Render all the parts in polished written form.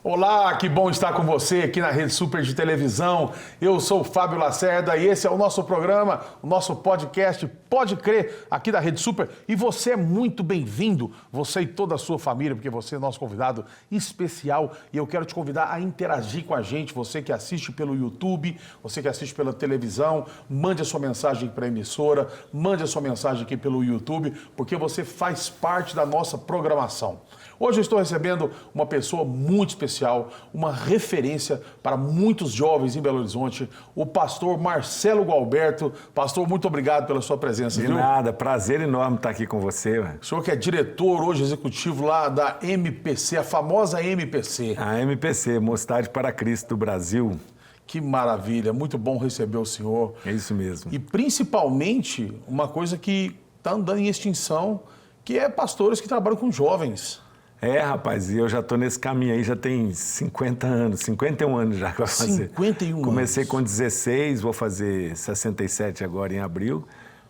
Olá, que bom estar com você aqui na Rede Super de Televisão. Eu sou o Fábio Lacerda e esse é o nosso programa, o nosso podcast Pode Crer, aqui da Rede Super. E você é muito bem-vindo, você e toda a sua família, porque você é nosso convidado especial. E eu quero te convidar a interagir com a gente, você que assiste pelo YouTube, você que assiste pela televisão, mande a sua mensagem para a emissora, mande a sua mensagem aqui pelo YouTube, porque você faz parte da nossa programação. Hoje eu estou recebendo uma pessoa muito especial, uma referência para muitos jovens em Belo Horizonte, o pastor Marcelo Gualberto. Pastor, muito obrigado pela sua presença. De nada, prazer enorme estar aqui com você. O senhor que é diretor, hoje executivo lá da MPC, a famosa MPC. A MPC, Mocidade para Cristo do Brasil. Que maravilha, muito bom receber o senhor. É isso mesmo. E principalmente uma coisa que está andando em extinção, que é pastores que trabalham com jovens. É, rapaz, e eu já estou nesse caminho aí, já tem 50 anos, 51 anos já que eu vou fazer. 51 anos. Comecei com 16, vou fazer 67 agora em abril.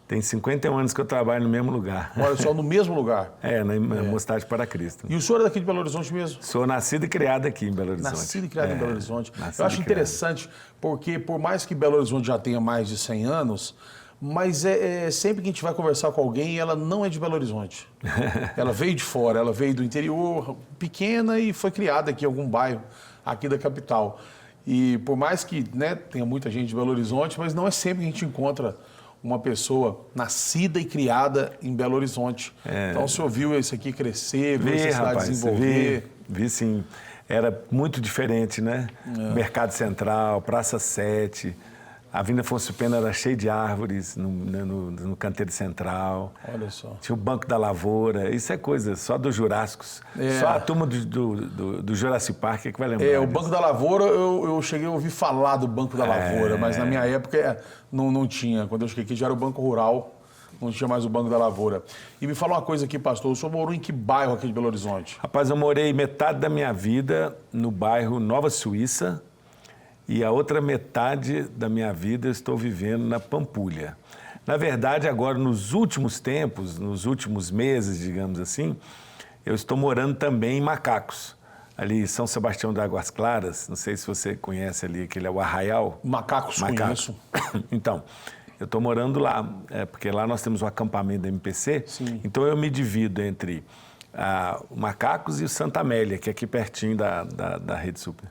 Tem 51 anos que eu trabalho no mesmo lugar. Olha só, no mesmo lugar. Na Mocidade para Cristo. E o senhor é daqui de Belo Horizonte mesmo? Sou nascido e criado aqui em Belo Horizonte. Nascido e criado em Belo Horizonte. Eu acho interessante, porque por mais que Belo Horizonte já tenha mais de 100 anos, mas sempre que a gente vai conversar com alguém, ela não é de Belo Horizonte. Ela veio de fora, ela veio do interior, pequena, e foi criada aqui em algum bairro aqui da capital. E por mais que tenha muita gente de Belo Horizonte, mas não é sempre que a gente encontra uma pessoa nascida e criada em Belo Horizonte. Então o senhor viu isso aqui crescer, viu essa cidade desenvolver. Vi sim. Era muito diferente, né? Mercado Central, Praça 7... A Avenida Afonso Pena era cheia de árvores no canteiro central. Olha só. Tinha o Banco da Lavoura. Isso é coisa só dos Jurássicos. Só a turma do Jurassic Park é que vai lembrar. O Banco da Lavoura, eu cheguei a ouvir falar do Banco da Lavoura, mas na minha época não tinha. Quando eu cheguei aqui já era o Banco Rural, não tinha mais o Banco da Lavoura. E me fala uma coisa aqui, pastor, o senhor morou em que bairro aqui de Belo Horizonte? Rapaz, eu morei metade da minha vida no bairro Nova Suíça, e a outra metade da minha vida eu estou vivendo na Pampulha. Na verdade, agora, nos últimos tempos, nos últimos meses, digamos assim, eu estou morando também em Macacos, ali em São Sebastião de Águas Claras. Não sei se você conhece ali, aquele é o Arraial. Macacos. Conheço. Então, eu estou morando lá, porque lá nós temos um acampamento da MPC. Sim. Então eu me divido entre o Macacos e o Santa Amélia, que é aqui pertinho da Rede Super.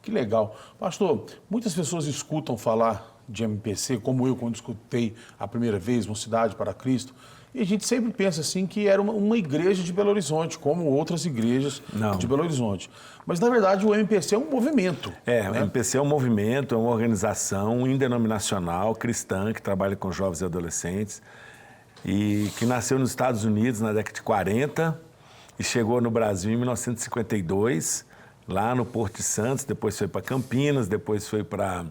Que legal. Pastor, muitas pessoas escutam falar de MPC, como eu, quando escutei a primeira vez, Mocidade para Cristo, e a gente sempre pensa assim que era uma igreja de Belo Horizonte, como outras igrejas de Belo Horizonte. Mas, na verdade, o MPC é um movimento. O MPC é um movimento, é uma organização indenominacional, cristã, que trabalha com jovens e adolescentes, e que nasceu nos Estados Unidos na década de 40 e chegou no Brasil em 1952, lá no Porto de Santos, depois foi para Campinas, depois foi para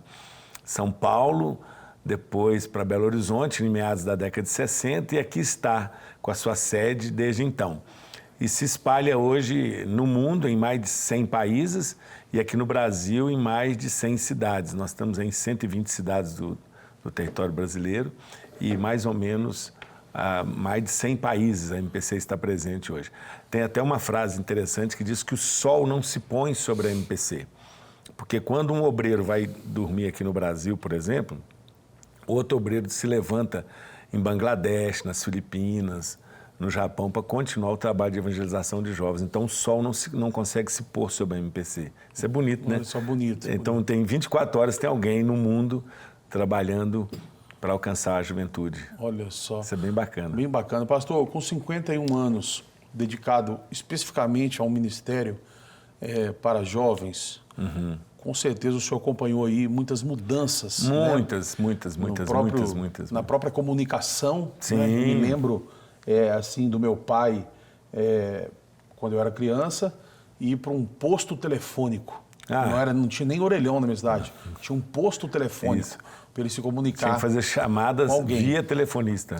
São Paulo, depois para Belo Horizonte, em meados da década de 60, e aqui está com a sua sede desde então. E se espalha hoje no mundo em mais de 100 países e aqui no Brasil em mais de 100 cidades. Nós estamos em 120 cidades do território brasileiro e mais ou menos mais de 100 países a MPC está presente hoje. Tem até uma frase interessante que diz que o sol não se põe sobre a MPC. Porque quando um obreiro vai dormir aqui no Brasil, por exemplo, outro obreiro se levanta em Bangladesh, nas Filipinas, no Japão, para continuar o trabalho de evangelização de jovens. Então o sol não consegue se pôr sobre a MPC. Isso é bonito, né? Isso é bonito. Então tem 24 horas, tem alguém no mundo trabalhando para alcançar a juventude. Olha só. Isso é bem bacana. Bem bacana. Pastor, com 51 anos, dedicado especificamente ao ministério para jovens, com certeza o senhor acompanhou aí muitas mudanças. Muitas. Na própria comunicação. Sim. Me lembro, assim, do meu pai, quando eu era criança, ir para um posto telefônico. Não tinha nem orelhão na minha cidade. Tinha um posto telefônico para ele se comunicar. Tinha que fazer chamadas via telefonista.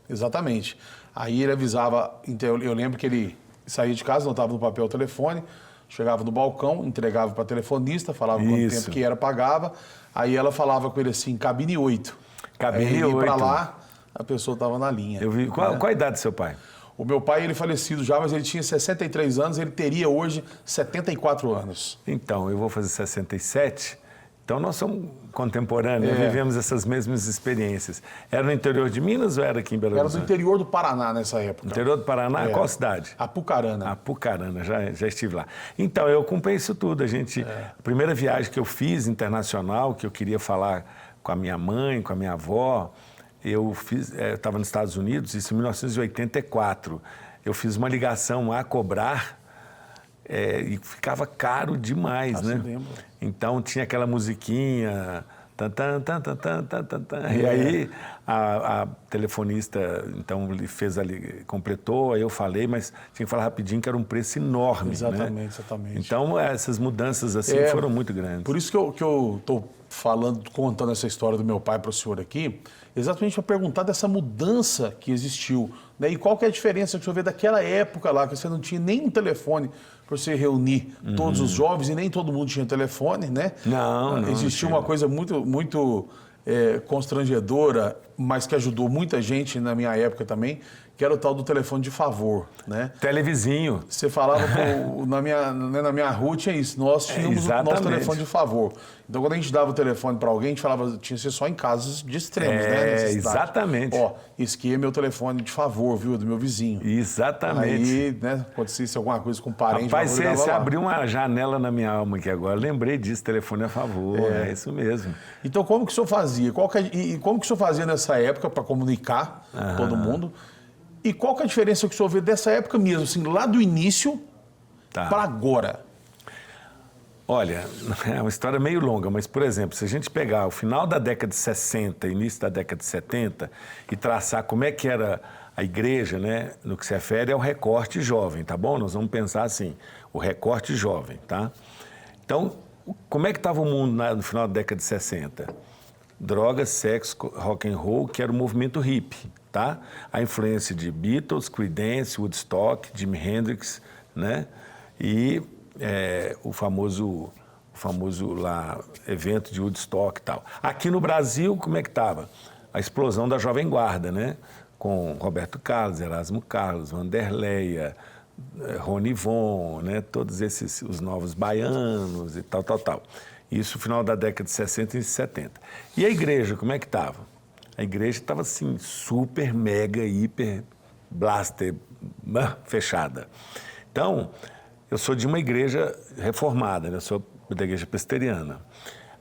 Exatamente. Aí ele avisava, então eu lembro que ele saía de casa, anotava no papel o telefone, chegava no balcão, entregava para a telefonista, falava quanto tempo que era, pagava. Aí ela falava com ele assim, cabine 8. Cabine aí ele ia 8. para lá, a pessoa estava na linha. Eu vi. Qual a idade do seu pai? O meu pai, ele é falecido já, mas ele tinha 63 anos, ele teria hoje 74 anos. Então, eu vou fazer 67, então nós somos contemporâneos, vivemos essas mesmas experiências. Era no interior de Minas ou era aqui em Belo Horizonte? Era do interior do Paraná nessa época. Interior do Paraná, qual cidade? Apucarana. Apucarana, já estive lá. Então, eu acompanhei isso tudo. A primeira viagem que eu fiz internacional, que eu queria falar com a minha mãe, com a minha avó, eu estava nos Estados Unidos, isso em 1984. Eu fiz uma ligação a cobrar e ficava caro demais, né? Lembro. Então tinha aquela musiquinha, tan, tan, tan, tan, tan, tan, tan, tan. E aí a telefonista então fez ali, completou, aí eu falei, mas tinha que falar rapidinho que era um preço enorme, Exatamente, né? exatamente. Então essas mudanças assim foram muito grandes. Por isso que eu estou contando essa história do meu pai para o senhor aqui, exatamente para perguntar dessa mudança que existiu, né? E qual que é a diferença que o senhor vê daquela época lá, que você não tinha nem um telefone para você reunir todos os jovens e nem todo mundo tinha telefone, né? Não. Existia uma coisa muito constrangedora, mas que ajudou muita gente na minha época também, que era o tal do telefone de favor, né? Televizinho. Você falava, na minha rua tinha isso, nós tínhamos o nosso telefone de favor. Então, quando a gente dava o telefone para alguém, a gente falava, tinha que ser só em casos de extremos, né? Exatamente. Ó, esse aqui é meu telefone de favor, viu, do meu vizinho. Exatamente. Aí, né, acontecesse alguma coisa com um parente... Rapaz, você abriu uma janela na minha alma aqui agora. Lembrei disso, telefone a favor, é isso mesmo. Então, como que o senhor fazia? E como que o senhor fazia nessa época para comunicar todo mundo? E qual que é a diferença que o senhor vê dessa época mesmo, assim, lá do início para agora? Olha, é uma história meio longa, mas, por exemplo, se a gente pegar o final da década de 60, início da década de 70, e traçar como é que era a igreja, né, no que se refere ao recorte jovem, tá bom? Nós vamos pensar assim, o recorte jovem, tá? Então, como é que estava o mundo no final da década de 60? Drogas, sexo, rock and roll, que era o movimento hippie, tá? A influência de Beatles, Creedence, Woodstock, Jimi Hendrix, né? E o famoso lá, evento de Woodstock e tal. Aqui no Brasil, como é que estava? A explosão da Jovem Guarda, né? Com Roberto Carlos, Erasmo Carlos, Wanderleia, Rony Von, né? Todos esses, os novos baianos e tal. Isso no final da década de 60 e 70. E a igreja, como é que estava? A igreja estava assim, super, mega, hiper, blaster, fechada. Então, eu sou de uma igreja reformada, né? Eu sou da igreja presbiteriana.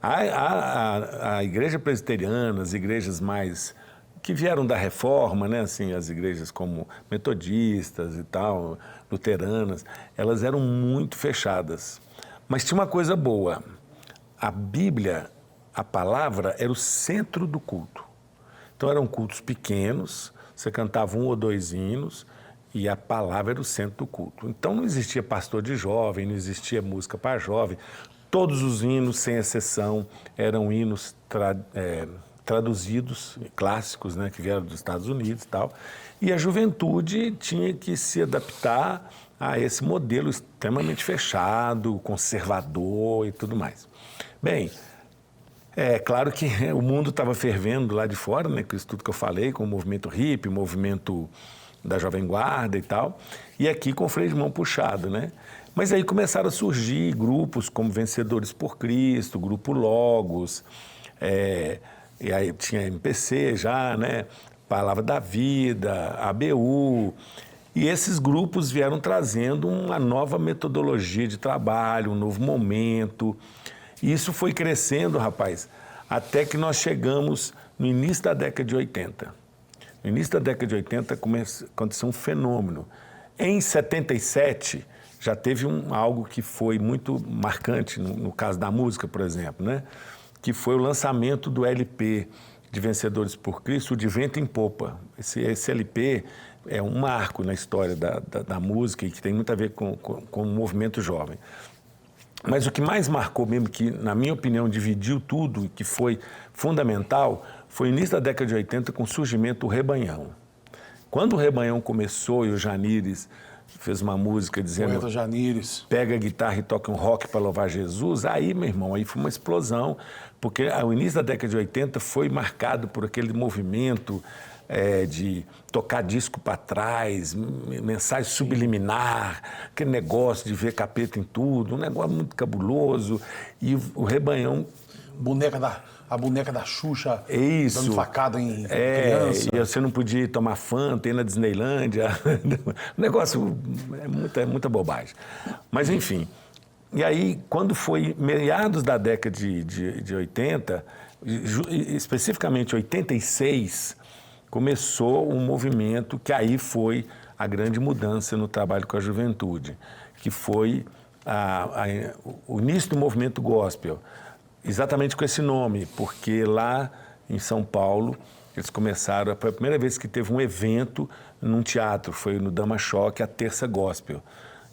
A igreja presbiteriana, as igrejas mais que vieram da reforma, né? Assim, as igrejas como metodistas e tal, luteranas, elas eram muito fechadas. Mas tinha uma coisa boa. A Bíblia, a palavra, era o centro do culto. Então eram cultos pequenos, você cantava 1 ou 2 hinos e a palavra era o centro do culto. Então não existia pastor de jovem, não existia música para jovem. Todos os hinos, sem exceção, eram hinos traduzidos, clássicos, né, que vieram dos Estados Unidos e tal. E a juventude tinha que se adaptar a esse modelo extremamente fechado, conservador e tudo mais. Bem, é claro que o mundo estava fervendo lá de fora, né, com isso tudo que eu falei, com o movimento hippie, o movimento da Jovem Guarda e tal, e aqui com o freio de mão puxado, né? Mas aí começaram a surgir grupos como Vencedores por Cristo, Grupo Logos, e aí tinha MPC já, né? Palavra da Vida, ABU, e esses grupos vieram trazendo uma nova metodologia de trabalho, um novo momento. E isso foi crescendo, rapaz, até que nós chegamos no início da década de 80. No início da década de 80 aconteceu um fenômeno. Em 77, já teve algo que foi muito marcante, no caso da música, por exemplo, né? Que foi o lançamento do LP de Vencedores por Cristo, o De Vento em Popa. Esse LP é um marco na história da música e que tem muito a ver com o movimento jovem. Mas o que mais marcou mesmo, que na minha opinião dividiu tudo e que foi fundamental, foi o início da década de 80 com o surgimento do Rebanhão. Quando o Rebanhão começou e o Janires fez uma música dizendo... Poeta Janires. Pega a guitarra e toca um rock para louvar Jesus. Aí, meu irmão, aí foi uma explosão, porque o início da década de 80 foi marcado por aquele movimento de tocar disco para trás, mensagem subliminar, aquele negócio de ver capeta em tudo, um negócio muito cabuloso. E o Rebanhão... A boneca da Xuxa Isso. dando facada em criança. E você não podia tomar Fanta, ir na Disneylândia. O negócio é muita bobagem. Mas, enfim. E aí, quando foi meados da década de 80, especificamente 86, começou um movimento que aí foi a grande mudança no trabalho com a juventude, que foi o início do movimento gospel. Exatamente com esse nome, porque lá em São Paulo, eles começaram, foi a primeira vez que teve um evento num teatro, foi no Dama Choque, a Terça Gospel.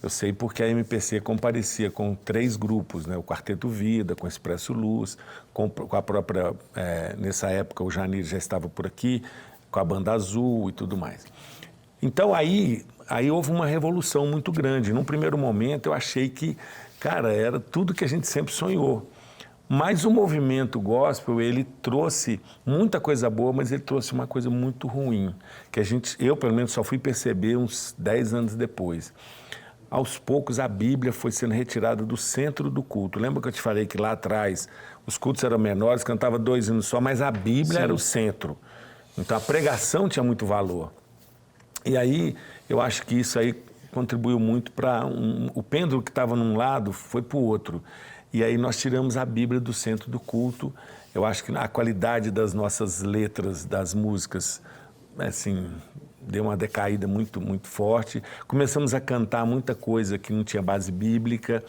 Eu sei porque a MPC comparecia com 3 grupos, né? O Quarteto Vida, com o Expresso Luz, com a própria, nessa época o Janir já estava por aqui, com a Banda Azul e tudo mais. Então aí houve uma revolução muito grande. Num primeiro momento eu achei que, cara, era tudo que a gente sempre sonhou. Mas o movimento gospel, ele trouxe muita coisa boa, mas ele trouxe uma coisa muito ruim, que eu pelo menos só fui perceber uns 10 anos depois. Aos poucos a Bíblia foi sendo retirada do centro do culto. Lembra que eu te falei que lá atrás os cultos eram menores, cantava 2 hinos só, mas a Bíblia era o centro. Então a pregação tinha muito valor. E aí eu acho que isso aí contribuiu muito para o pêndulo que estava num lado foi para o outro. E aí nós tiramos a Bíblia do centro do culto. Eu acho que a qualidade das nossas letras, das músicas, assim, deu uma decaída muito, muito forte. Começamos a cantar muita coisa que não tinha base bíblica.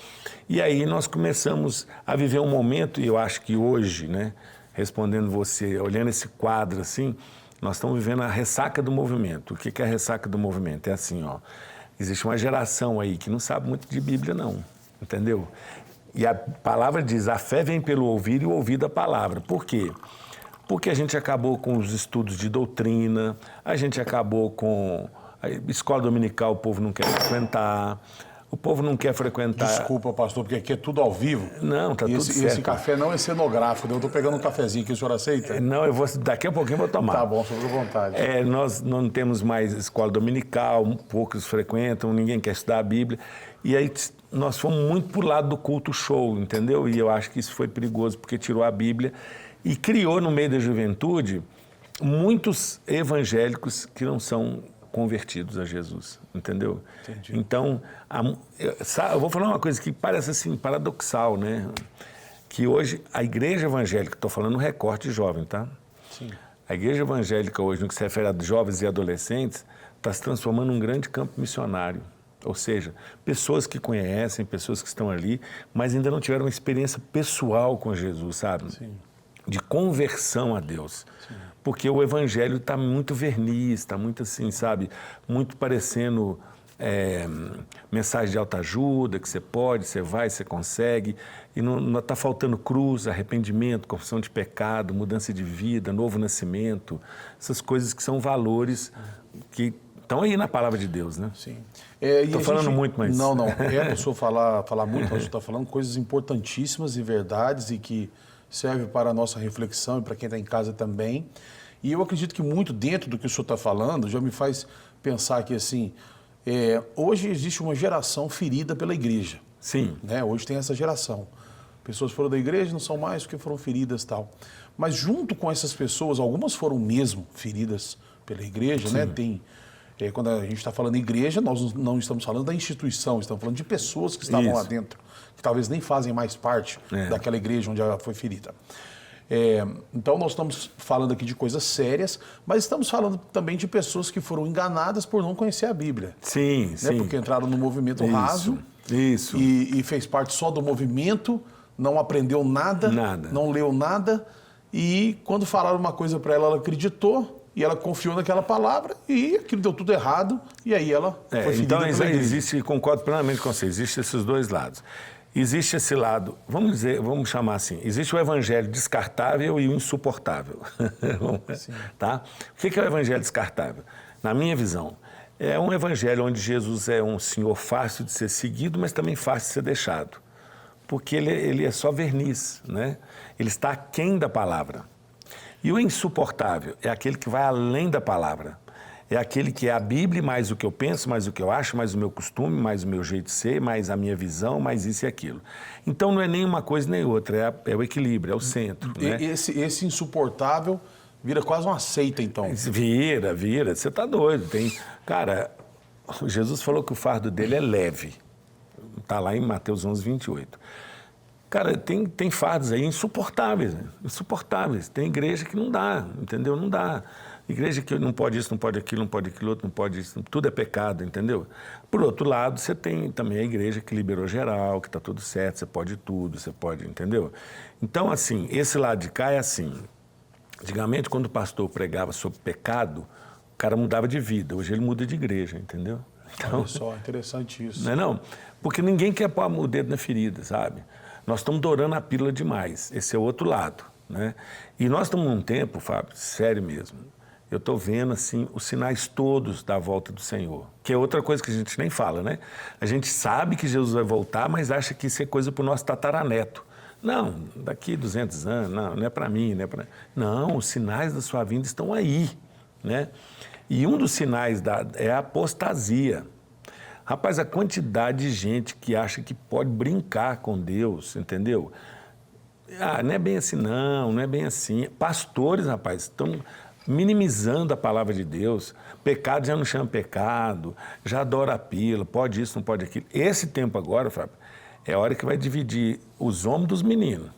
E aí nós começamos a viver um momento, e eu acho que hoje, né, respondendo você, olhando esse quadro assim, nós estamos vivendo a ressaca do movimento. O que é a ressaca do movimento? É assim, ó, existe uma geração aí que não sabe muito de Bíblia, não, entendeu? E a palavra diz, a fé vem pelo ouvir e o ouvir da palavra. Por quê? Porque a gente acabou com os estudos de doutrina, a gente acabou com a escola dominical, o povo não quer frequentar, o povo não quer frequentar... Desculpa, pastor, porque aqui é tudo ao vivo. Não, tá tudo certo. Esse café não é cenográfico, eu estou pegando um cafezinho aqui, o senhor aceita? Não, daqui a pouquinho eu vou tomar. Tá bom, fica à vontade. Nós não temos mais escola dominical, poucos frequentam, ninguém quer estudar a Bíblia. E aí nós fomos muito para o lado do culto show, entendeu? E eu acho que isso foi perigoso, porque tirou a Bíblia e criou no meio da juventude muitos evangélicos que não são convertidos a Jesus, entendeu? Entendi. Então, eu vou falar uma coisa que parece assim, paradoxal, né? Que hoje a igreja evangélica, estou falando no recorte jovem, tá? Sim. A igreja evangélica hoje, no que se refere a jovens e adolescentes, está se transformando num grande campo missionário. Ou seja, pessoas que conhecem, pessoas que estão ali, mas ainda não tiveram uma experiência pessoal com Jesus, sabe? Sim. De conversão a Deus. Sim. Porque o evangelho está muito verniz, está muito assim, sabe? Muito parecendo mensagem de autoajuda, que você pode, você vai, você consegue. E não está faltando cruz, arrependimento, confissão de pecado, mudança de vida, novo nascimento. Essas coisas que são valores que estão aí na palavra de Deus, né? Sim. Estou falando muito, mas... Não. É o senhor falar muito, mas a gente está falando coisas importantíssimas e verdades e que servem para a nossa reflexão e para quem está em casa também. E eu acredito que muito dentro do que o senhor está falando já me faz pensar que, assim, hoje existe uma geração ferida pela igreja. Sim. Né? Hoje tem essa geração. Pessoas foram da igreja não são mais porque foram feridas e tal. Mas junto com essas pessoas, algumas foram mesmo feridas pela igreja, né? Tem... quando a gente está falando igreja, nós não estamos falando da instituição, estamos falando de pessoas que estavam lá dentro, que talvez nem fazem mais parte daquela igreja onde ela foi ferida. Então nós estamos falando aqui de coisas sérias, mas estamos falando também de pessoas que foram enganadas por não conhecer a Bíblia. Sim, né? sim. Porque entraram no movimento raso Isso. E fez parte só do movimento, não aprendeu nada, não leu nada, e quando falaram uma coisa para ela, ela acreditou, e ela confiou naquela palavra e aquilo deu tudo errado e aí ela foi ferida. Então existe, concordo plenamente com você, existem esses dois lados. Existe esse lado, vamos chamar assim, existe o evangelho descartável e o insuportável. Tá? O que é o evangelho descartável? Na minha visão, É um evangelho onde Jesus é um senhor fácil de ser seguido, mas também fácil de ser deixado. Porque ele é só verniz, né? Ele está aquém da palavra. E o insuportável é aquele que vai além da palavra. É aquele que é a Bíblia, mais o que eu penso, mais o que eu acho, mais o meu costume, mais o meu jeito de ser, mais a minha visão, mais isso e aquilo. Então não é nem uma coisa nem outra, é o equilíbrio, é o centro. Né? Esse insuportável vira quase uma seita, então. Vira, você está doido. Cara, Jesus falou que o fardo dele é leve. Está lá em Mateus 11, 28. Cara, tem fardos aí insuportáveis, né? Insuportáveis. Tem igreja que não dá, entendeu? Não dá. Igreja que não pode isso, não pode aquilo, não pode aquilo outro, não pode isso. Tudo é pecado, entendeu? Por outro lado, você tem também a igreja que liberou geral, que está tudo certo, você pode tudo, você pode, entendeu? Então, assim, esse lado de cá é assim. Antigamente, quando o pastor pregava sobre pecado, o cara mudava de vida. Hoje ele muda de igreja, entendeu? Então, olha só, interessante isso. Não é não? Porque ninguém quer pôr o dedo na ferida, sabe? Nós estamos dourando a pílula demais. Esse é o outro lado, né? E nós estamos num tempo, Fábio, sério mesmo. Eu estou vendo, assim, os sinais todos da volta do Senhor. Que é outra coisa que a gente nem fala, né? A gente sabe que Jesus vai voltar, mas acha que isso é coisa para o nosso tataraneto. Não, daqui 200 anos, não é para mim, não é para... Não, os sinais da sua vinda estão aí, né? E um dos sinais é a apostasia. Rapaz, a quantidade de gente que acha que pode brincar com Deus, entendeu? Ah, não é bem assim, não é bem assim. Pastores, rapaz, estão minimizando a palavra de Deus. Pecado já não chama pecado, já adora a pílula, pode isso, não pode aquilo. Esse tempo agora, Fábio, é a hora que vai dividir os homens dos meninos,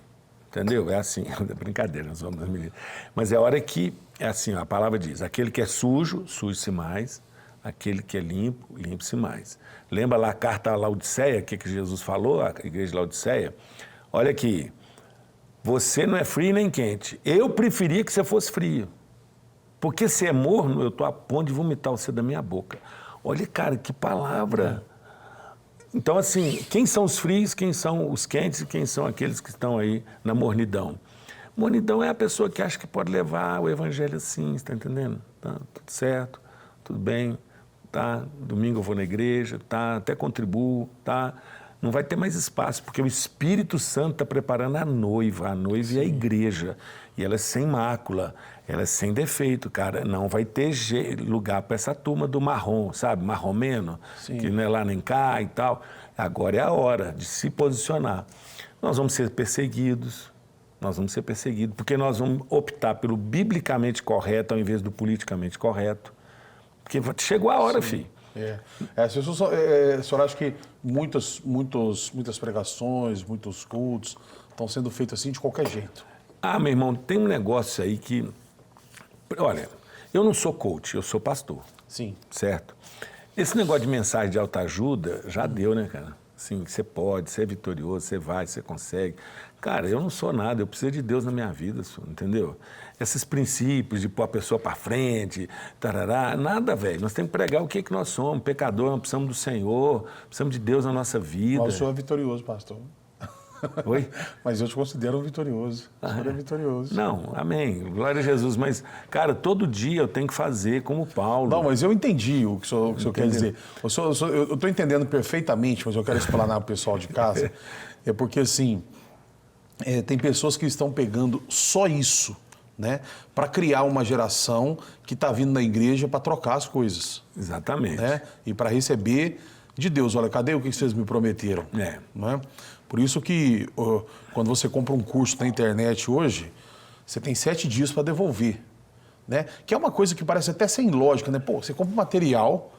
entendeu? É assim, é brincadeira, os homens dos meninos. Mas é a hora que, é assim, ó, a palavra diz, aquele que é sujo, suje-se mais, aquele que é limpo, limpe-se mais. Lembra lá a carta a Laodiceia, o que Jesus falou, a igreja de Laodiceia? Olha aqui, você não é frio nem quente, eu preferia que você fosse frio, porque se é morno, eu estou a ponto de vomitar você da minha boca. Olha, cara, que palavra! Então, assim, quem são os frios, quem são os quentes e quem são aqueles que estão aí na mornidão? Mornidão é a pessoa que acha que pode levar o evangelho assim, está entendendo? Tá tudo certo, tudo bem, tá? Domingo eu vou na igreja, tá? Até contribuo, tá? Não vai ter mais espaço, porque o Espírito Santo está preparando a noiva e a igreja. E ela é sem mácula, ela é sem defeito, cara. Não vai ter lugar para essa turma do marrom, sabe? Marromeno, que não é lá nem cá e tal. Agora é a hora de se posicionar. Nós vamos ser perseguidos, porque nós vamos optar pelo biblicamente correto ao invés do politicamente correto. Porque chegou a hora, filho. As pessoas, o senhor acha que muitas pregações, muitos cultos estão sendo feitos assim de qualquer jeito? Ah, meu irmão, tem um negócio aí que... Olha, eu não sou coach, eu sou pastor. Sim. Certo? Esse negócio de mensagem de autoajuda já deu, né, cara? Assim, você pode, você é vitorioso, você vai, você consegue. Cara, eu não sou nada, eu preciso de Deus na minha vida, entendeu? Esses princípios de pôr a pessoa para frente, tarará, nada, velho. Nós temos que pregar o que nós somos, pecador, nós precisamos do Senhor, precisamos de Deus na nossa vida. Mas o senhor é vitorioso, pastor. Oi? Mas eu te considero um vitorioso. O senhor é vitorioso. Não, amém. Glória a Jesus. Mas, cara, todo dia eu tenho que fazer como Paulo. Não, mas eu entendi o que o senhor quer dizer. Eu estou entendendo perfeitamente, mas eu quero explanar para o pessoal de casa. É porque, assim, tem pessoas que estão pegando só isso, né, para criar uma geração que está vindo na igreja para trocar as coisas. Exatamente. Né? E para receber de Deus. Olha, cadê o que vocês me prometeram? É. Né? Por isso que quando você compra um curso na internet hoje, você tem 7 dias para devolver. Né? Que é uma coisa que parece até sem lógica, né? Pô, você compra um material,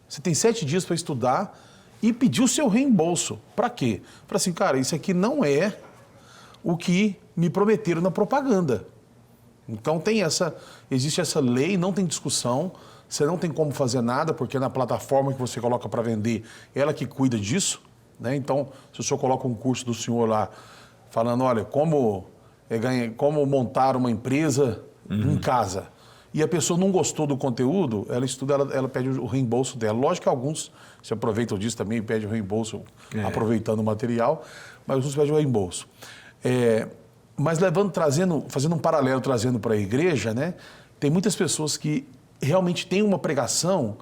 você tem 7 dias para estudar e pedir o seu reembolso. Para quê? Para assim, cara, isso aqui não é o que me prometeram na propaganda. Então existe essa lei, não tem discussão, você não tem como fazer nada, porque na plataforma que você coloca para vender, ela que cuida disso. Né? Então, se o senhor coloca um curso do senhor lá, falando, olha, como montar uma empresa em casa, e a pessoa não gostou do conteúdo, ela estuda, ela pede o reembolso dela. Lógico que alguns se aproveitam disso também, pedem o reembolso aproveitando o material, mas alguns pedem o reembolso. Mas fazendo um paralelo, trazendo para a igreja, né, tem muitas pessoas que realmente têm uma pregação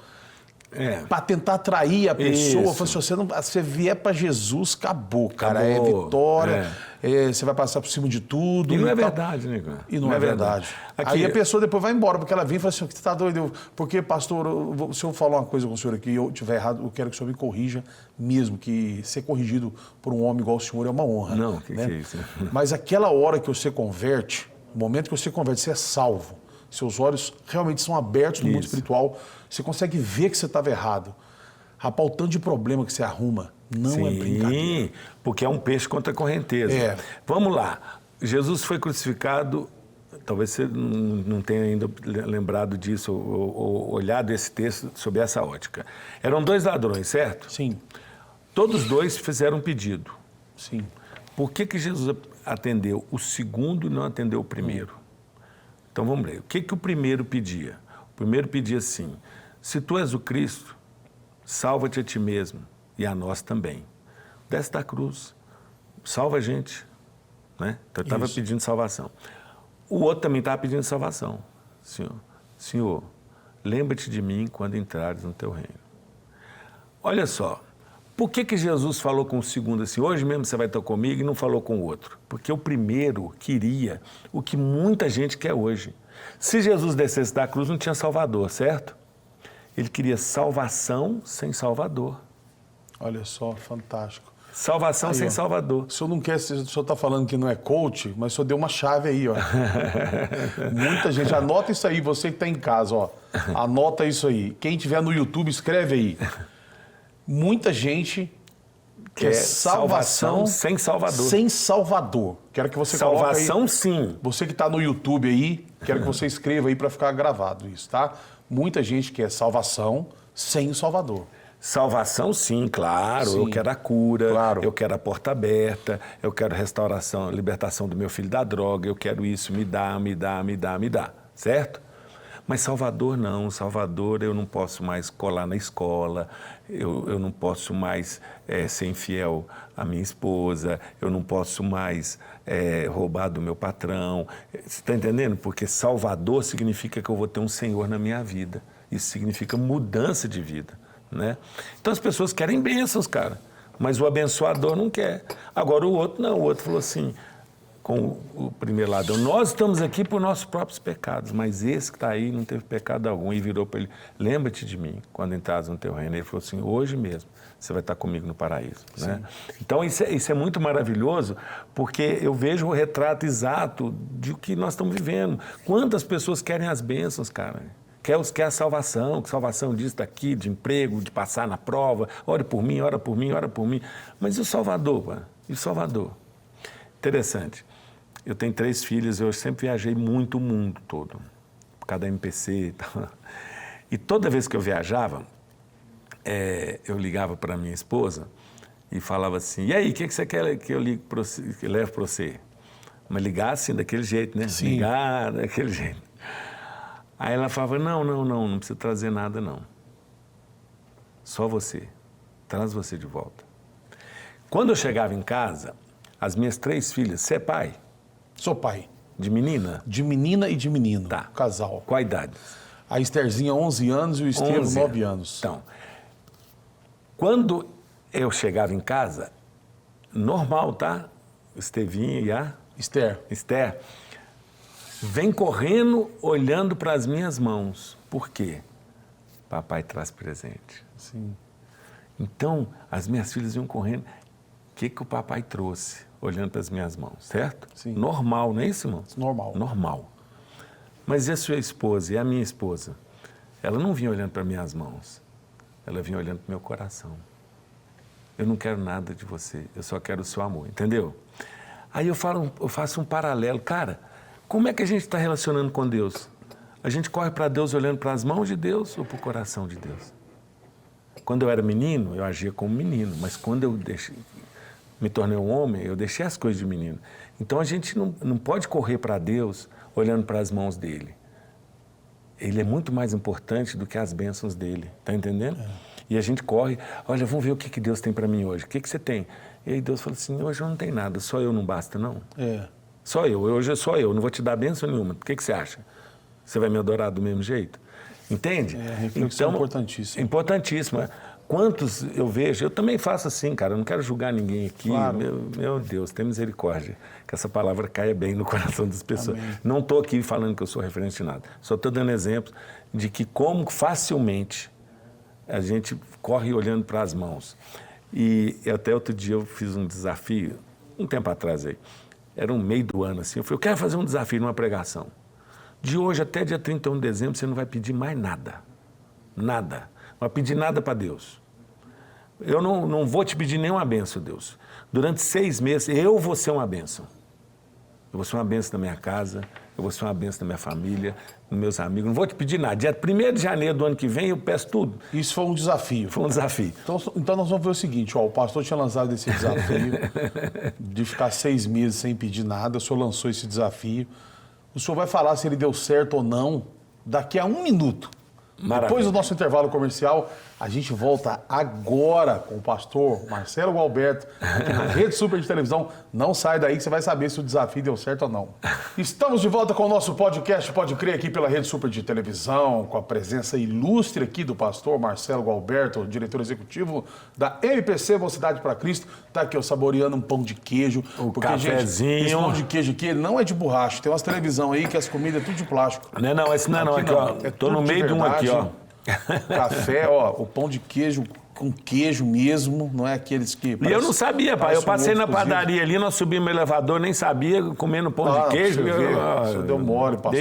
para tentar atrair a pessoa. Isso. Fala assim, você vier para Jesus, acabou, cara. Acabou. É vitória, você vai passar por cima de tudo. E não é verdade, né, cara? E não é verdade. Aqui, aí a pessoa depois vai embora, porque ela vem e fala assim, você está doido? Porque, pastor, se eu falar uma coisa com o senhor aqui e eu estiver errado, eu quero que o senhor me corrija mesmo, que ser corrigido por um homem igual o senhor é uma honra. Não, que é isso? Mas aquela hora que você converte, o momento que você converte, você é salvo. Seus olhos realmente são abertos no mundo espiritual. Você consegue ver que você estava errado. Rapaz, o tanto de problema que você arruma não é brincadeira. Sim, porque é um peixe contra a correnteza. Vamos lá. Jesus foi crucificado, talvez você não tenha ainda lembrado disso ou olhado esse texto sob essa ótica. Eram 2 ladrões, certo? Sim. Todos 2 fizeram um pedido. Sim. Por que Jesus atendeu o segundo e não atendeu o primeiro? Então vamos ler. O que o primeiro pedia? O primeiro pedia assim: se tu és o Cristo, salva-te a ti mesmo e a nós também. Desce da cruz, salva a gente. Né? Então ele estava pedindo salvação. O outro também estava pedindo salvação. Senhor, lembra-te de mim quando entrares no teu reino. Olha só. Por que Jesus falou com o segundo assim, hoje mesmo você vai estar comigo, e não falou com o outro? Porque o primeiro queria o que muita gente quer hoje. Se Jesus descesse da cruz, não tinha Salvador, certo? Ele queria salvação sem Salvador. Olha só, fantástico. Salvação aí, sem ó. Salvador. O senhor não quer, o senhor está falando que não é coach, mas o senhor deu uma chave aí, ó. Muita gente, anota isso aí, você que está em casa, ó. Anota isso aí. Quem tiver no YouTube, escreve aí. Muita gente quer salvação sem Salvador. Sem Salvador. Quero que você salvação, coloque aí, sim. Você que está no YouTube aí, quero que você escreva aí para ficar gravado isso, tá? Muita gente quer salvação sem o Salvador. Salvação, sim, claro. Sim. Eu quero a cura, Claro. eu quero a porta aberta, eu quero restauração, libertação do meu filho da droga, eu quero isso, me dá, certo? Mas Salvador não, Salvador eu não posso mais colar na escola, eu não posso mais ser infiel à minha esposa, eu não posso mais roubar do meu patrão. Você está entendendo? Porque Salvador significa que eu vou ter um Senhor na minha vida. Isso significa mudança de vida, né? Então as pessoas querem bênçãos, cara, mas o abençoador não quer. Agora o outro não, o outro falou assim, com o primeiro ladrão, nós estamos aqui por nossos próprios pecados, mas esse que está aí não teve pecado algum. E virou para ele, lembra-te de mim quando entrares no teu reino. Ele falou assim, hoje mesmo você vai estar comigo no paraíso. Né? Então isso é muito maravilhoso, porque eu vejo o retrato exato de o que nós estamos vivendo. Quantas pessoas querem as bênçãos, cara? Quer a salvação, que salvação disso, daqui, de emprego, de passar na prova, ore por mim, ora por mim, ora por mim. Mas e o Salvador, pô? E o Salvador? Interessante. Eu tenho 3 filhos, eu sempre viajei muito o mundo todo, por causa da MPC e tal. E toda vez que eu viajava, eu ligava para minha esposa e falava assim, e aí, o que você quer que eu ligue pra você, que eu leve para você? Mas ligar assim, daquele jeito, né? Sim. Ligar daquele jeito. Aí ela falava, não precisa trazer nada, não. Só você. Traz você de volta. Quando eu chegava em casa, as minhas 3 filhas, você é pai? Sou pai. De menina? De menina e de menino. Tá. Casal. Qual a idade? A Estherzinha, 11 anos e o Estevam, 11 9 anos. Então, quando eu chegava em casa, normal, tá? Estevinha e a Esther, vem correndo, olhando para as minhas mãos. Por quê? Papai traz presente. Sim. Então, as minhas filhas iam correndo. O que o papai trouxe? Olhando para as minhas mãos, certo? Sim. Normal, não é isso, irmão? Normal. Normal. Mas e a sua esposa, e a minha esposa? Ela não vinha olhando para minhas mãos. Ela vinha olhando para o meu coração. Eu não quero nada de você, eu só quero o seu amor, entendeu? Aí eu faço um paralelo. Cara, como é que a gente está relacionando com Deus? A gente corre para Deus olhando para as mãos de Deus ou para o coração de Deus? Quando eu era menino, eu agia como menino, mas quando eu me tornei um homem, eu deixei as coisas de menino. Então a gente não pode correr para Deus olhando para as mãos dele. Ele é muito mais importante do que as bênçãos dele, tá entendendo? E a gente corre, olha, vamos ver o que Deus tem para mim hoje. O que você tem? E aí Deus fala assim, hoje eu não tenho nada, só eu não basta, não? Só eu, hoje é só eu, não vou te dar bênção nenhuma. O que você acha? Você vai me adorar do mesmo jeito? Entende? A reflexão é importantíssima. Importantíssima. Quantos eu vejo, eu também faço assim, cara, eu não quero julgar ninguém aqui. Claro. Meu Deus, tem misericórdia. Que essa palavra caia bem no coração das pessoas. Amém. Não estou aqui falando que eu sou referente de nada. Só estou dando exemplos de que como facilmente a gente corre olhando para as mãos. E até outro dia eu fiz um desafio, um tempo atrás aí. Era um meio do ano assim. Eu falei, eu quero fazer um desafio numa pregação. De hoje até dia 31 de dezembro você não vai pedir mais nada. Nada. Não vai pedir nada para Deus. Eu não vou te pedir nenhuma bênção, Deus. Durante 6 meses, eu vou ser uma bênção. Eu vou ser uma bênção na minha casa, eu vou ser uma bênção na minha família, nos meus amigos. Não vou te pedir nada. Dia 1º de janeiro do ano que vem, eu peço tudo. Isso foi um desafio. Foi um desafio. Então nós vamos ver o seguinte, ó, o pastor tinha lançado esse desafio de ficar 6 meses sem pedir nada, o senhor lançou esse desafio. O senhor vai falar se ele deu certo ou não daqui a 1 minuto. Maravilha. Depois do nosso intervalo comercial, a gente volta agora com o pastor Marcelo Gualberto, aqui na Rede Super de Televisão. Não sai daí que você vai saber se o desafio deu certo ou não. Estamos de volta com o nosso podcast Pode Crer aqui pela Rede Super de Televisão, com a presença ilustre aqui do pastor Marcelo Gualberto, diretor executivo da MPC Mocidade para Cristo. Está aqui, ó, saboreando um pão de queijo. Porque, cafezinho. Gente, esse pão de queijo aqui, ele não é de borracha. Tem umas televisão aí que as comidas é tudo de plástico. Não, esse não, aqui, ó. É Tô no tudo de meio de um aqui, ó. Café, ó, o pão de queijo com queijo mesmo, não é aqueles que... E eu não sabia, pai. Eu passei na padaria ali, nós subimos no elevador, nem sabia, comendo pão de queijo. O senhor deu mole, pastor.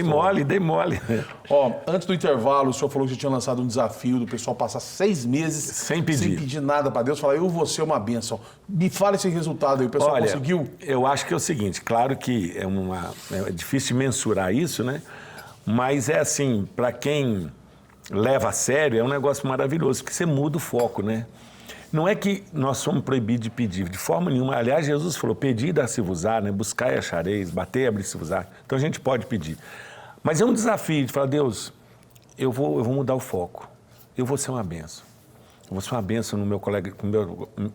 Dei mole. Ó, antes do intervalo, o senhor falou que você tinha lançado um desafio do pessoal passar 6 meses sem pedir nada para Deus. Falar, eu vou ser uma bênção. Me fala esse resultado aí, o pessoal conseguiu? Eu acho que é o seguinte, claro que é difícil de mensurar isso, né? Mas é assim, para quem leva a sério, é um negócio maravilhoso, porque você muda o foco, né? Não é que nós somos proibidos de pedir, de forma nenhuma. Aliás, Jesus falou, pedi e dar-se-vos-á, né? Buscai e achareis, batei e abrir-se-vos-á. Então a gente pode pedir. Mas é um desafio de falar, Deus, eu vou mudar o foco. Eu vou ser uma bênção. Eu vou ser uma bênção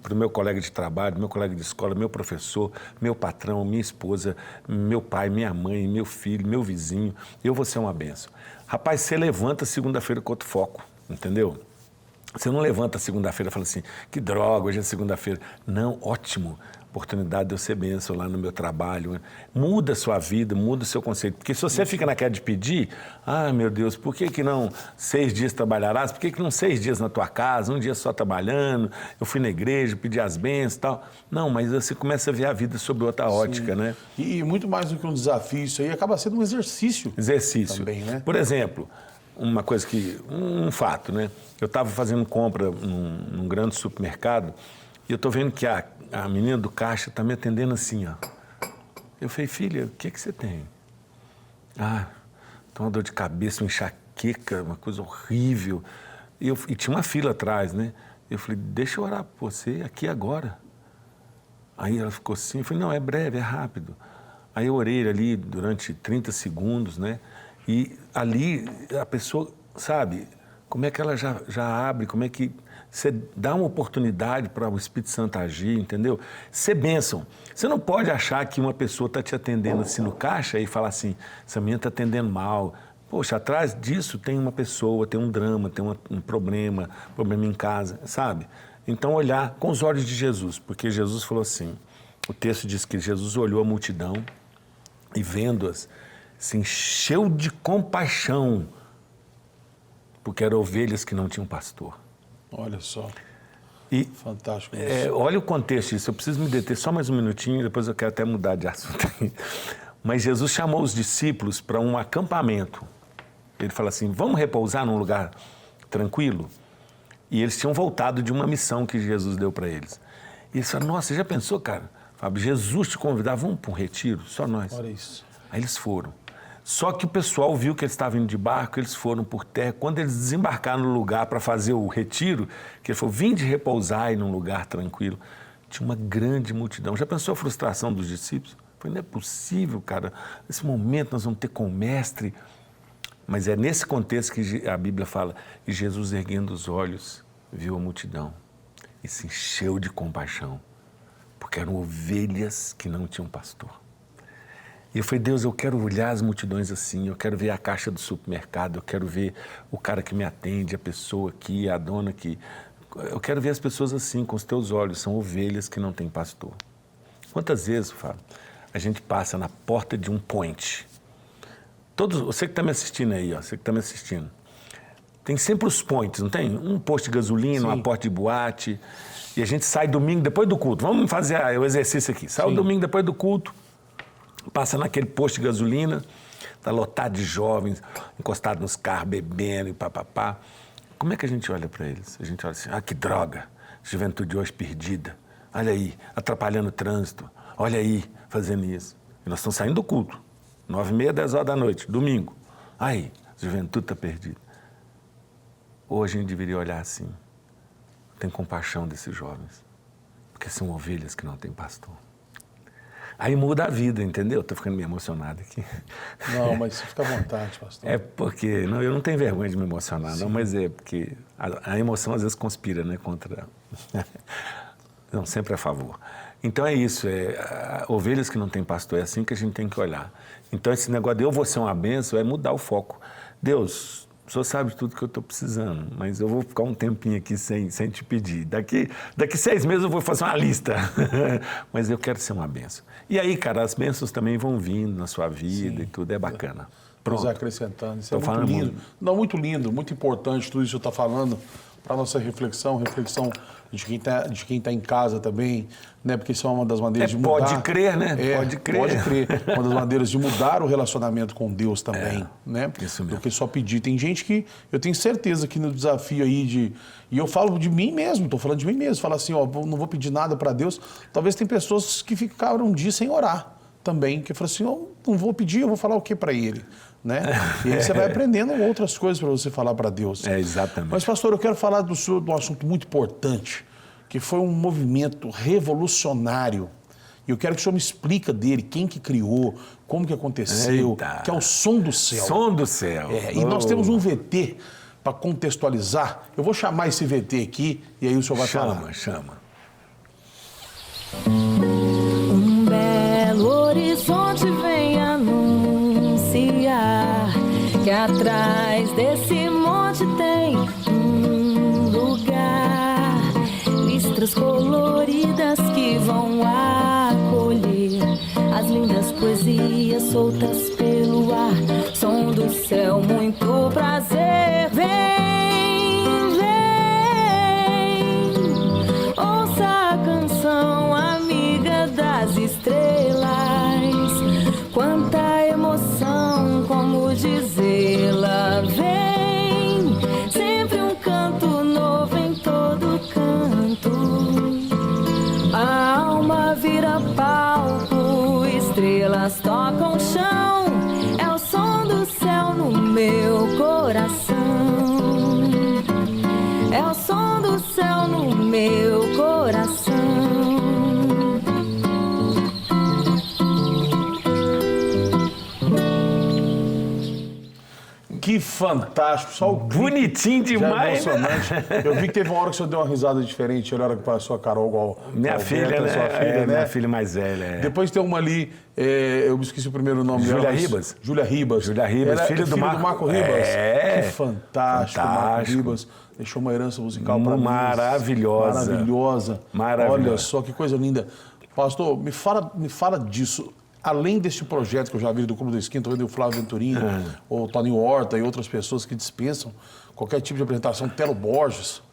para o meu colega de trabalho, meu colega de escola, meu professor, meu patrão, minha esposa, meu pai, minha mãe, meu filho, meu vizinho. Eu vou ser uma bênção. Rapaz, você levanta segunda-feira com outro foco, entendeu? Você não levanta segunda-feira e fala assim, que droga, hoje é segunda-feira. Não, ótimo, oportunidade de eu ser bênção lá no meu trabalho. Muda a sua vida, muda o seu conceito. Porque se você fica naquela de pedir, meu Deus, por que não 6 dias trabalharás? Por que não 6 dias na tua casa, 1 dia só trabalhando? Eu fui na igreja, pedi as bênçãos e tal. Não, mas você começa a ver a vida sob outra ótica, né? E muito mais do que um desafio, isso aí acaba sendo um exercício. Exercício. Também, né? Por exemplo, um fato, né? Eu estava fazendo compra num grande supermercado e eu estou vendo que a menina do caixa está me atendendo assim, ó. Eu falei, filha, o que você tem? Tô uma dor de cabeça, uma enxaqueca, uma coisa horrível. E tinha uma fila atrás, né? Eu falei, deixa eu orar por você aqui agora. Aí ela ficou assim, eu falei, não, é breve, é rápido. Aí eu orei ali durante 30 segundos, né? E ali a pessoa, sabe, como é que ela já abre, como é que você dá uma oportunidade para o Espírito Santo agir, entendeu? Ser bênção. Você não pode achar que uma pessoa está te atendendo assim no caixa e falar assim, essa menina está atendendo mal. Poxa, atrás disso tem uma pessoa, tem um drama, tem um problema em casa, sabe? Então olhar com os olhos de Jesus, porque Jesus falou assim, o texto diz que Jesus olhou a multidão e vendo-as, se encheu de compaixão, porque eram ovelhas que não tinham pastor. Olha só. E, fantástico isso. Olha o contexto disso. Eu preciso me deter só mais um minutinho, depois eu quero até mudar de assunto. Mas Jesus chamou os discípulos para um acampamento. Ele fala assim, vamos repousar num lugar tranquilo? E eles tinham voltado de uma missão que Jesus deu para eles. E eles falaram, nossa, você já pensou, cara? Fábio, Jesus te convidava, vamos para um retiro, só nós. Olha isso. Aí eles foram. Só que o pessoal viu que eles estavam indo de barco, eles foram por terra. Quando eles desembarcaram no lugar para fazer o retiro, que ele falou, vinde repousar aí num lugar tranquilo, tinha uma grande multidão. Já pensou a frustração dos discípulos? Falei, não é possível, cara. Nesse momento nós vamos ter com o mestre. Mas é nesse contexto que a Bíblia fala, e Jesus, erguendo os olhos, viu a multidão e se encheu de compaixão, porque eram ovelhas que não tinham pastor. E eu falei, Deus, eu quero olhar as multidões assim, eu quero ver a caixa do supermercado, eu quero ver o cara que me atende, a pessoa aqui, a dona aqui. Eu quero ver as pessoas assim, com os teus olhos, são ovelhas que não têm pastor. Quantas vezes, Fábio, a gente passa na porta de um point? Você que está me assistindo aí, ó, você que está me assistindo, tem sempre os points, não tem? Um posto de gasolina, Sim. uma porta de boate, e a gente sai domingo depois do culto. Vamos fazer o exercício aqui. Sai o domingo depois do culto, passa naquele posto de gasolina, está lotado de jovens, encostados nos carros, bebendo e papapá. Como é que a gente olha para eles? A gente olha assim, que droga, juventude hoje perdida. Olha aí, atrapalhando o trânsito. Olha aí, fazendo isso. E nós estamos saindo do culto, 9h30, 10 horas da noite, domingo. Aí, a juventude está perdida. Hoje a gente deveria olhar assim, tem compaixão desses jovens, porque são ovelhas que não têm pastor. Aí muda a vida, entendeu? Estou ficando meio emocionado aqui. Não, mas fica à vontade, pastor. É porque, eu não tenho vergonha de me emocionar, não, mas é porque a emoção às vezes conspira, né, contra... Não, sempre a favor. Então é isso, ovelhas que não têm pastor, é assim que a gente tem que olhar. Então esse negócio de eu vou ser uma bênção é mudar o foco. Deus, o senhor sabe tudo que eu estou precisando, mas eu vou ficar um tempinho aqui sem te pedir. Daqui 6 meses eu vou fazer uma lista, mas eu quero ser uma bênção. E aí, cara, as bênçãos também vão vindo na sua vida e tudo, é bacana. Pronto. Nos acrescentando, isso é muito lindo. Não, muito lindo, muito importante tudo isso que você está falando para nossa reflexão de quem tá em casa também, né? Porque isso é uma das maneiras de mudar. Pode crer, né? Pode crer. Pode crer. Uma das maneiras de mudar o relacionamento com Deus também, né? Isso mesmo. Do que só pedir. Tem gente que, eu tenho certeza que no desafio aí e eu falo de mim mesmo, estou falando de mim mesmo, falo assim, não vou pedir nada para Deus. Talvez tem pessoas que ficaram um dia sem orar também, que falam assim, não vou pedir, eu vou falar o que para ele? Né? E aí você vai aprendendo outras coisas para você falar para Deus. Exatamente. Mas, pastor, eu quero falar de um assunto muito importante, que foi um movimento revolucionário. E eu quero que o senhor me explique dele, quem que criou, como que aconteceu, que é o Som do Céu. Som do Céu. E nós temos um VT para contextualizar. Eu vou chamar esse VT aqui e aí o senhor vai falar. Chama. Um belo horizonte vem anunciar que atrás desse monte tem um lugar, listras coloridas que vão acolher as lindas poesias soltas pelo ar. Som do céu, muito prazer, vem, ouça a canção amiga das estrelas. Quanta emoção, como dizê-la, vem, sempre um canto novo em todo canto. A alma vira palco, estrelas tocam o chão, é o som do céu no meu coração. É o som do céu no meu coração. Que fantástico, só o bonitinho demais. É emocionante. Eu vi que teve uma hora que o senhor deu uma risada diferente, na hora que passou a Carol igual. Minha filha, né? Sua filha, né? Minha filha mais velha. Depois tem uma ali, eu me esqueci o primeiro nome dela. Júlia Ribas. Júlia Ribas. Filha do Marco Ribas. Que fantástico, Marco Ribas. Deixou uma herança musical para mim. Maravilhosa. Olha só que coisa linda. Pastor, me fala disso. Além deste projeto que eu já vi do Clube da Esquina, estou vendo o Flávio Venturini, o Toninho Horta e outras pessoas que dispensam qualquer tipo de apresentação, Telo Borges.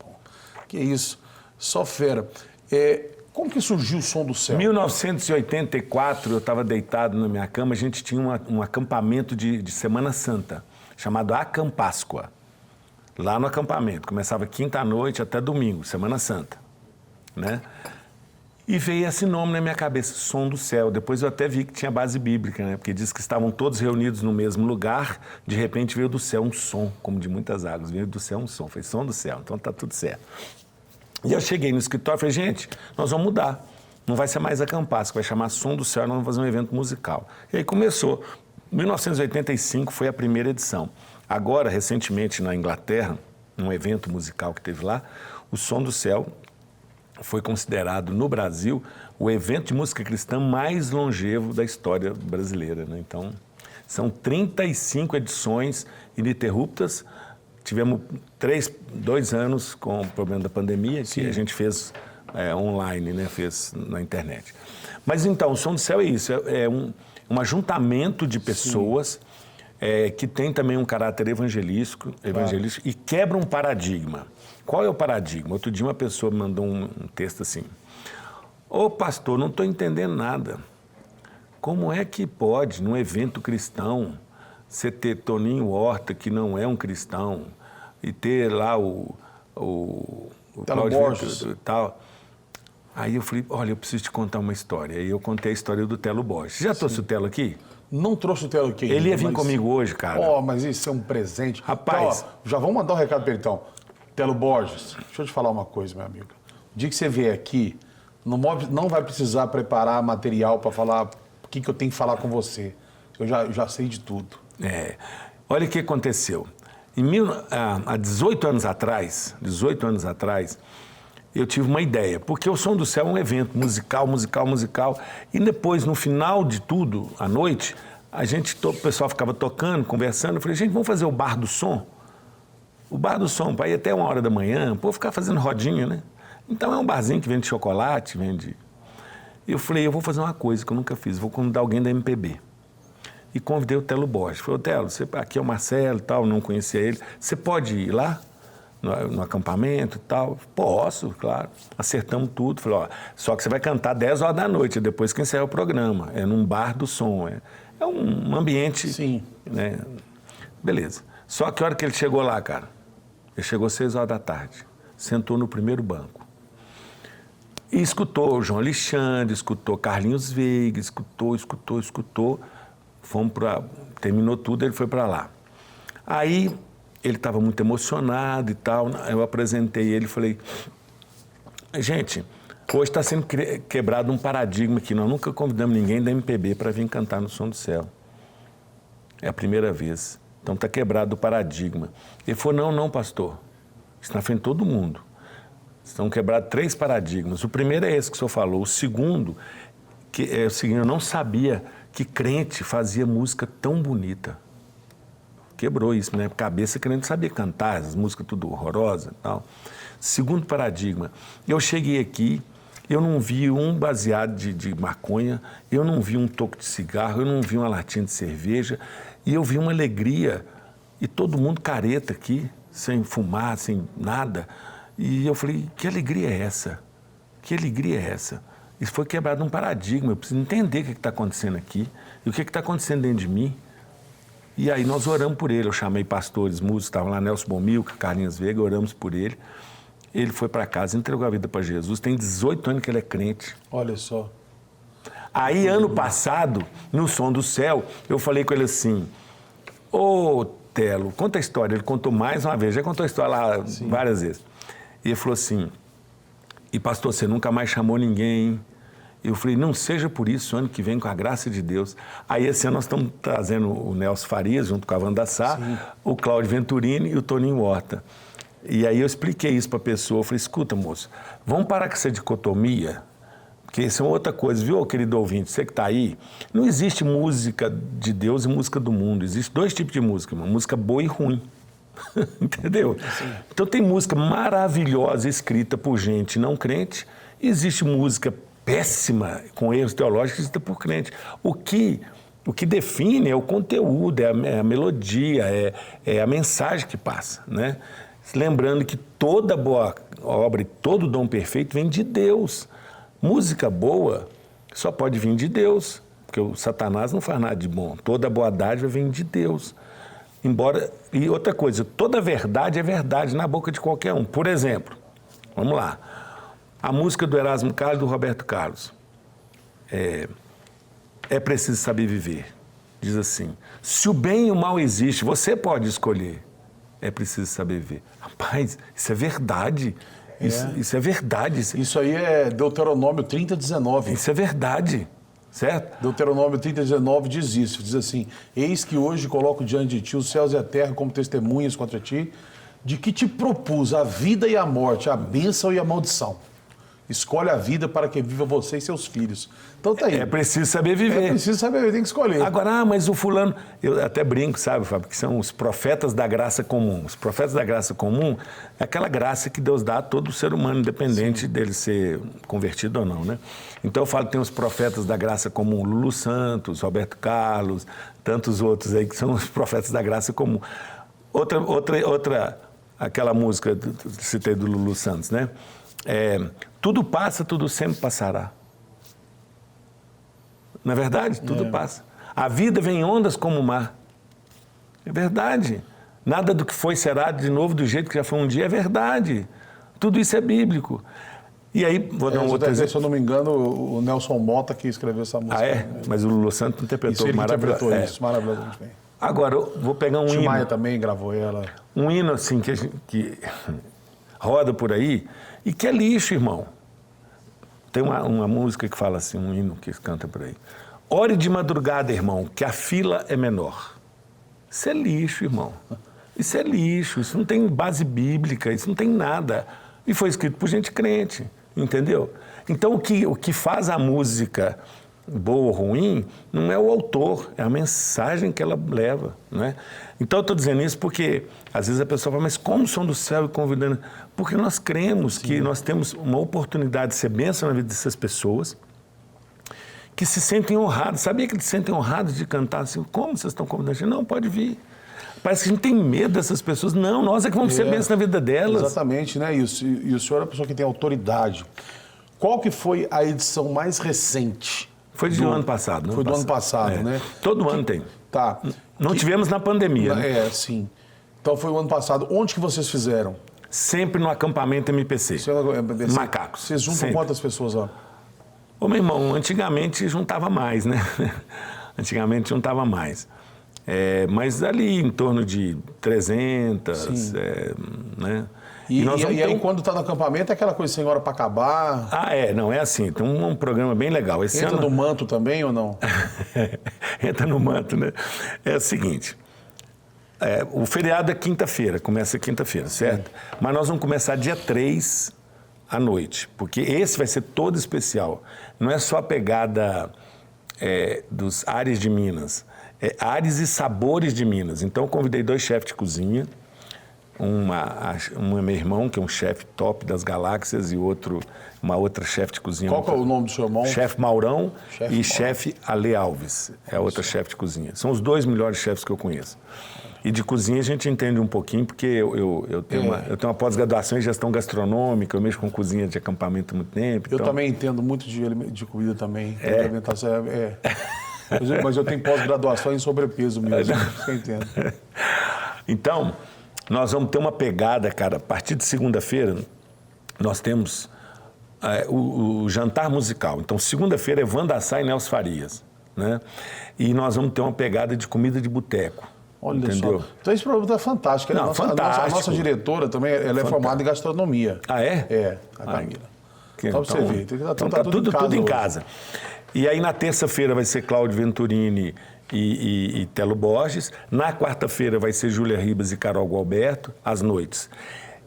Que isso, só fera. Como que surgiu o Som do Céu? Em 1984, eu estava deitado na minha cama, a gente tinha um acampamento de Semana Santa, chamado Acampáscoa. Lá no acampamento, começava quinta à noite até domingo, Semana Santa, né? E veio esse nome na minha cabeça, Som do Céu. Depois eu até vi que tinha base bíblica, né? Porque diz que estavam todos reunidos no mesmo lugar, de repente veio do céu um som, como de muitas águas, veio do céu um som, foi Som do Céu, então tá tudo certo. E eu cheguei no escritório e falei, gente, nós vamos mudar, não vai ser mais acampar, vai chamar Som do Céu, nós vamos fazer um evento musical. E aí começou, 1985 foi a primeira edição. Agora, recentemente na Inglaterra, num evento musical que teve lá, o Som do Céu foi considerado no Brasil o evento de música cristã mais longevo da história brasileira, né? Então, são 35 edições ininterruptas. Tivemos 2 anos com o problema da pandemia, que a gente fez online, né? Fez na internet. Mas então, o Som do Céu é isso, é um ajuntamento de pessoas que tem também um caráter evangelístico e quebra um paradigma. Qual é o paradigma? Outro dia uma pessoa me mandou um texto assim: ô pastor, não estou entendendo nada. Como é que pode, num evento cristão, você ter Toninho Horta, que não é um cristão, e ter lá o Telo Borges e tal? Aí eu falei, olha, eu preciso te contar uma história. Aí eu contei a história do Telo Borges. Você já trouxe o Telo aqui? Não trouxe o Telo aqui. Ele ia vir comigo hoje, cara. Mas isso é um presente. Rapaz. Então, já vamos mandar um recado para ele, então. Telo Borges, deixa eu te falar uma coisa, meu amigo. O dia que você vier aqui, não vai precisar preparar material para falar o que eu tenho que falar com você. Eu já sei de tudo. Olha o que aconteceu. Há 18 anos atrás, eu tive uma ideia, porque o Som do Céu é um evento musical, e depois, no final de tudo, à noite, o pessoal ficava tocando, conversando, eu falei, gente, vamos fazer o Bar do Som? O Bar do Som, para ir até 1h da manhã, pô, ficar fazendo rodinha, né? Então é um barzinho que vende chocolate, vende... Eu falei, eu vou fazer uma coisa que eu nunca fiz, vou convidar alguém da MPB. E convidei o Telo Borges. Falei, Telo, aqui é o Marcelo e tal, não conhecia ele, você pode ir lá? No acampamento e tal. Posso, claro. Acertamos tudo. Falei, ó, só que você vai cantar 10h da noite, depois que encerra o programa. É num bar do som. É um ambiente... Sim. Né? Beleza. Só que a hora que ele chegou lá, cara, ele chegou às 6h da tarde, sentou no primeiro banco. E escutou o João Alexandre, escutou Carlinhos Veiga, escutou. Terminou tudo, ele foi para lá. Aí... ele estava muito emocionado e tal, eu apresentei ele e falei, gente, hoje está sendo quebrado um paradigma aqui, nós nunca convidamos ninguém da MPB para vir cantar no Som do Céu. É a primeira vez, então está quebrado o paradigma. Ele falou, não, pastor, isso na frente de todo mundo. Estão quebrados 3 paradigmas. O primeiro é esse que o senhor falou, o segundo, que é o seguinte, eu não sabia que crente fazia música tão bonita. Quebrou isso, né? Cabeça querendo saber cantar, as músicas tudo horrorosas e tal. Segundo paradigma, eu cheguei aqui, eu não vi um baseado de maconha, eu não vi um toco de cigarro, eu não vi uma latinha de cerveja, e eu vi uma alegria, e todo mundo careta aqui, sem fumar, sem nada. E eu falei, que alegria é essa? Que alegria é essa? Isso foi quebrado um paradigma, eu preciso entender o que está acontecendo aqui, e o que está acontecendo dentro de mim. E aí nós oramos por ele, eu chamei pastores, músicos, estavam lá, Nelson Bomilca, Carlinhos Veiga, oramos por ele. Ele foi para casa, entregou a vida para Jesus, tem 18 anos que ele é crente. Olha só. Aí, ano passado, no Som do Céu, eu falei com ele assim, ô Telo, conta a história. Ele contou mais uma vez, já contou a história lá várias vezes. E ele falou assim, e pastor, você nunca mais chamou ninguém? Eu falei, não seja por isso, ano que vem, com a graça de Deus. Aí esse ano nós estamos trazendo o Nelson Farias, junto com a Wanda Sá, o Cláudio Venturini e o Toninho Horta. E aí eu expliquei isso para a pessoa, eu falei, escuta, moço, vamos parar com essa dicotomia, porque isso é outra coisa, viu, querido ouvinte, você que está aí, não existe música de Deus e música do mundo, existe 2 tipos de música, uma música boa e ruim. Entendeu? Sim. Então tem música maravilhosa escrita por gente não crente, e existe música péssima, com erros teológicos, escrita por crente. O que define é o conteúdo, é a melodia, é a mensagem que passa, né? Lembrando que toda boa obra e todo dom perfeito vem de Deus. Música boa só pode vir de Deus, porque o Satanás não faz nada de bom. Toda boa dádiva vem de Deus. E outra coisa, toda verdade é verdade na boca de qualquer um. Por exemplo, vamos lá, a música do Erasmo Carlos e do Roberto Carlos, é preciso saber viver. Diz assim, se o bem e o mal existem, você pode escolher, é preciso saber viver. Rapaz, isso é verdade, isso é verdade. Isso aí é Deuteronômio 30:19. Isso é verdade. Certo? Deuteronômio 30:19 diz isso, diz assim, eis que hoje coloco diante de ti os céus e a terra como testemunhas contra ti, de que te propus a vida e a morte, a bênção e a maldição. Escolhe a vida para que viva você e seus filhos. Então tá aí. É preciso saber viver. É preciso saber, tem que escolher. Agora, mas o fulano... Eu até brinco, sabe, Fábio, que são os profetas da graça comum. Os profetas da graça comum é aquela graça que Deus dá a todo ser humano, independente dele ser convertido ou não, né? Então eu falo que tem os profetas da graça comum, Lulu Santos, Roberto Carlos, tantos outros aí que são os profetas da graça comum. Outra aquela música que citei do Lulu Santos, né? Tudo passa, tudo sempre passará. Não é verdade? Tudo passa. A vida vem em ondas como o mar. É verdade. Nada do que foi será de novo do jeito que já foi um dia. É verdade. Tudo isso é bíblico. E aí, vou dar um outro exemplo. Se eu não me engano, o Nelson Mota que escreveu essa música. Ah, é? Mas o Lulu Santos interpretou interpretou isso maravilhosamente bem. Agora, eu vou pegar um hino. Tim Maia também gravou ela. Um hino, assim, que roda por aí e que é lixo, irmão. Tem uma música que fala assim, um hino que canta por aí. Ore de madrugada, irmão, que a fila é menor. Isso é lixo, irmão. Isso é lixo, isso não tem base bíblica, isso não tem nada. E foi escrito por gente crente, entendeu? Então, o que faz a música boa ou ruim não é o autor, é a mensagem que ela leva, né? Então, eu estou dizendo isso porque, às vezes, a pessoa fala, mas como som do céu e convidando? Porque nós cremos que nós temos uma oportunidade de ser bênção na vida dessas pessoas que se sentem honrados. Sabia que eles se sentem honrados de cantar assim? Como vocês estão convidando a gente? Não, pode vir. Parece que a gente tem medo dessas pessoas. Não, nós é que vamos ser bênção na vida delas. Exatamente, né? E o senhor é uma pessoa que tem autoridade. Qual que foi a edição mais recente? Foi do ano passado. Foi do ano passado, né? Todo ano tem. Tá. Não tivemos na pandemia, né? Sim. Então foi o ano passado. Onde que vocês fizeram? Sempre no acampamento MPC. Macacos. Vocês juntam sempre. Quantas pessoas lá? Ô, meu irmão, antigamente juntava mais, né? Antigamente juntava mais. Mas ali em torno de 300, né? E aí, quando está no acampamento, é aquela coisa sem hora para acabar? Não, é assim, tem um programa bem legal. Entra no manto também ou não? Entra no manto, né? É o seguinte, o feriado é quinta-feira, começa quinta-feira, certo? Mas nós vamos começar dia 3 à noite, porque esse vai ser todo especial. Não é só a pegada dos ares de Minas, é ares e sabores de Minas. Então, eu convidei 2 chefes de cozinha, um meu irmão, que é um chefe top das galáxias, e uma outra chefe de cozinha. Qual que é o nome do seu irmão? Chefe Maurão e chefe Ale Alves, é a outra chefe de cozinha. São os 2 melhores chefes que eu conheço. E de cozinha a gente entende um pouquinho, porque eu tenho uma pós-graduação em gestão gastronômica, eu mexo com cozinha de acampamento há muito tempo. Eu também entendo muito de comida também. De alimentação, Mas eu tenho pós-graduação em sobrepeso mesmo, isso que eu entendo. Então, nós vamos ter uma pegada, cara, a partir de segunda-feira, nós temos o jantar musical. Então, segunda-feira é Wanda Sá e Nelson Farias, né? E nós vamos ter uma pegada de comida de boteco. Olha entendeu? Só. Então esse produto é fantástico. Não, fantástico. A nossa diretora também, ela é formada em gastronomia. Ah, é? A Camila. Então você ver. Então tá tudo em casa. E aí na terça-feira vai ser Cláudio Venturini e Telo Borges. Na quarta-feira vai ser Júlia Ribas e Carol Gualberto, às noites.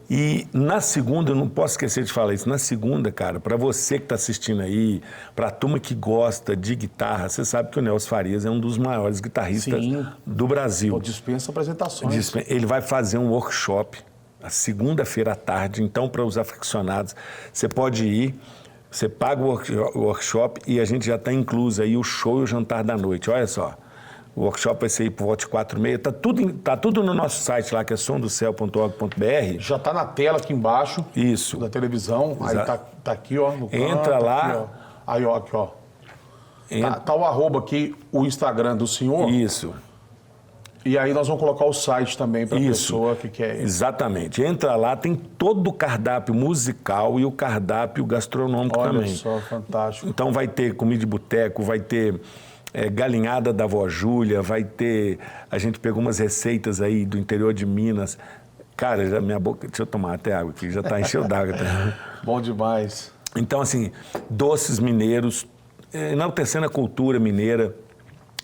E na segunda, eu não posso esquecer de falar isso, na segunda, cara, para você que está assistindo aí, para a turma que gosta de guitarra, você sabe que o Nelson Farias é um dos maiores guitarristas do Brasil. Pô, dispensa apresentações. Ele vai fazer um workshop, a segunda-feira à tarde, então para os aficionados, você pode ir, você paga o workshop e a gente já está incluso aí o show e o jantar da noite, olha só. O workshop vai ser aí por volta de 4h30. Tá tudo no nosso site lá, que é somdocel.org.br. Já está na tela aqui embaixo. Isso. Da televisão. Exato. Aí tá aqui, ó. No canto, entra lá. Aqui, ó. Aí, ó, aqui, ó. Tá o arroba aqui, o Instagram do senhor. Isso. E aí nós vamos colocar o site também para a pessoa que quer. Exatamente. Entra lá, tem todo o cardápio musical e o cardápio gastronômico também. Olha só, fantástico. Então vai ter comida de boteco, vai ter galinhada da avó Júlia, vai ter... A gente pegou umas receitas aí do interior de Minas. Cara, já minha boca... Deixa eu tomar até água aqui, já está enchendo d'água. Bom demais. Então, assim, doces mineiros, enaltecendo a cultura mineira.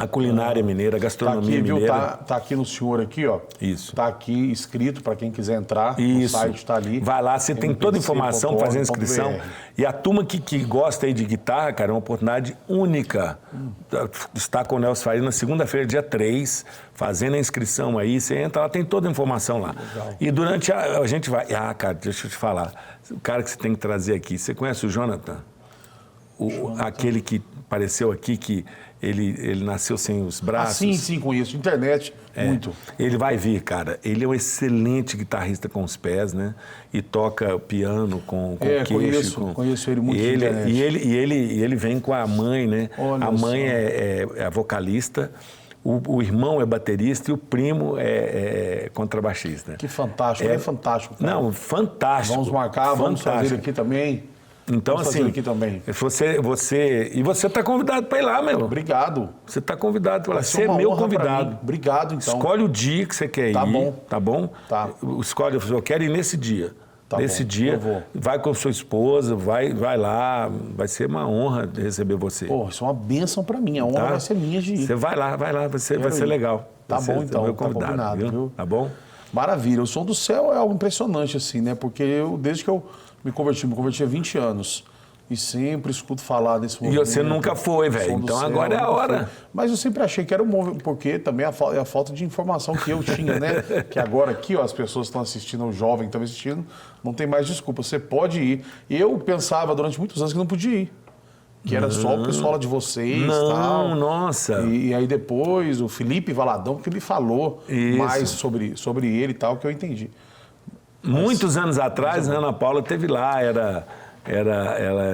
A culinária mineira, a Tá gastronomia aqui, viu? mineira. Tá aqui no senhor aqui, ó. Isso. Tá aqui escrito para quem quiser entrar. Isso. O site tá ali. Vai lá, você tem toda a informação, fazer a inscrição. mpc.org.br. E a turma que gosta aí de guitarra, cara, é uma oportunidade única. Está com o Nelson Faria na segunda-feira, dia 3, fazendo a inscrição aí. Você entra lá, tem toda a informação lá. Legal. E durante a gente vai... Ah, cara, deixa eu te falar. O cara que você tem que trazer aqui, você conhece o Jonathan? Aquele que apareceu aqui, que ele nasceu sem os braços. Sim, conheço. Internet, muito. Ele vai vir, cara. Ele é um excelente guitarrista com os pés, né? E toca piano com queixo. Conheço ele muito na internet. E ele vem com a mãe, né? Olha a mãe só. é a vocalista, o irmão é baterista e o primo é contrabaixista. Que fantástico, é fantástico. Cara. Não, fantástico. Vamos marcar, vamos fazer aqui também. Então, vamos assim, fazer aqui também. Você está convidado para ir lá, meu. Obrigado. Você está convidado para ir lá. Vai ser Você é uma meu honra pra convidado. mim. Obrigado, então. Escolhe o dia que você quer ir. Tá bom. Tá bom? Tá. Escolhe, eu quero ir nesse dia. Tá nesse bom, dia, eu vou. vai com sua esposa, vai lá. Vai ser uma honra receber você. Pô, isso é uma bênção para mim. A honra Tá? vai ser minha de ir. Você vai lá, vai ser ir. legal. Tá Você bom, então. meu Tá convidado, combinado, viu? Tá bom? Maravilha. O Som do Céu é algo impressionante, assim, né? Porque desde que eu me converti há 20 anos. E sempre escuto falar desse E movimento. você nunca foi, velho. Som do Então Céu, agora é a nunca hora. fui. Mas eu sempre achei que era um movimento, porque também é a falta de informação que eu tinha, né? Que agora aqui, ó, as pessoas que estão assistindo, o jovem que estão assistindo, não tem mais desculpa. Você pode ir. Eu pensava durante muitos anos que não podia ir. Que era só o pessoal lá de vocês e tal. Não, nossa. E aí depois o Felipe Valadão, que ele falou Isso. mais sobre ele e tal, que eu entendi. Muitos anos atrás, a Ana Paula esteve lá, ela